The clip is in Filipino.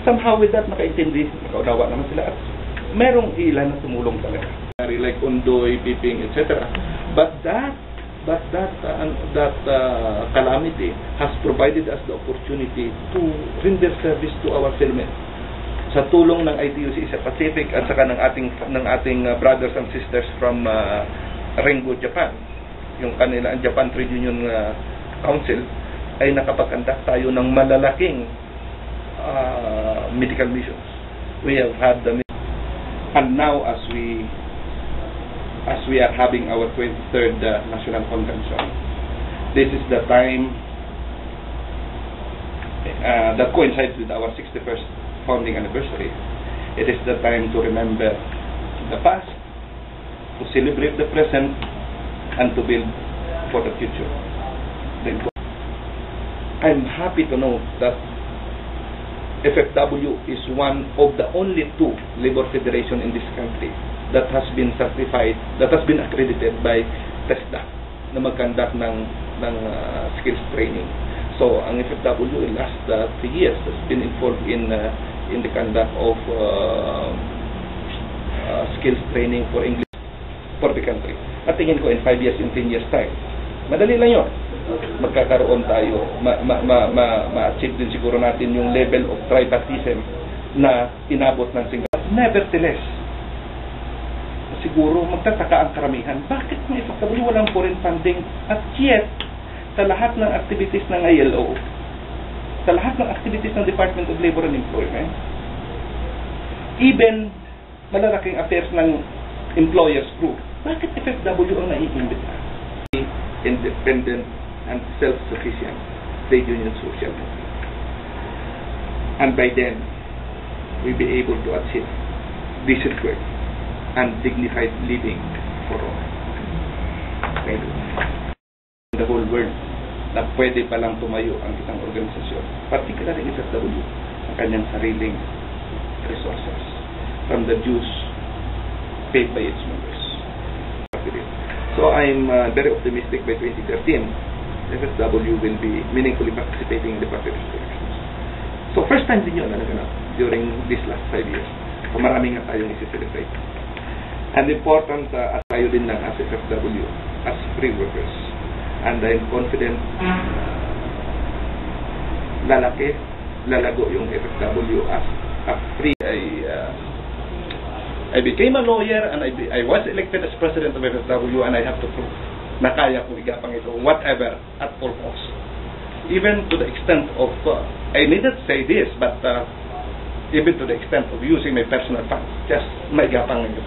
Somehow with that, nakaintindi, nakaunawa naman sila at merong ilan na tumulong talaga. Like Undoy, Piping, etc. But that calamity has provided us the opportunity to render service to our filmmen. Sa tulong ng ITUC Asia Pacific at saka ng ating brothers and sisters from Rainbow Japan, yung kanila ang Japan Trade Union Council, ay nakapag-conduct tayo ng malalaking medical missions. We have had the and now as we are having our 23rd National Convention, this is the time that coincides with our 61st founding anniversary. It is the time to remember the past, to celebrate the present, and to build for the future. I'm happy to know that FFW is one of the only two labor federation in this country that has been certified, that has been accredited by TESDA na mag-conduct ng skills training. So, ang FFW in last 3 years has been involved in the conduct of skills training for English for the country. At tingin ko in 5 years, in 10 years time, madali lang yun. Magkakaroon tayo, ma-achieve din siguro natin yung level of tripartism na inabot ng Singapore. Nevertheless, siguro magtataka ang karamihan, bakit may FFW walang foreign funding? At yet, sa lahat ng activities ng ILO, sa lahat ng activities ng Department of Labor and Employment, even malalaking affairs ng employers group, bakit FFW ang naiimbita? Independent and self-sufficient trade union social movement. And by then, we'll be able to achieve decent work and dignified living for all. Thank you. The whole world na pwede palang tumayo ang isang organisasyon, particularly in FFW, ang kanyang sariling resources from the dues paid by its members. So I'm very optimistic by 2013, FFW will be meaningfully participating in the party elections. So first time din yun na naganap during these last 5 years. So marami nga tayong isi-celebrate. And important at tayo din ng as FFW, as free workers. And I'm confident lalago yung FFW as a free. I became a lawyer and I was elected as president of FFW, and I have to prove na kaya kong igapang ito whatever at all costs. Even to the extent of, I needed to say this, but even to the extent of using my personal funds, just maigapang ito.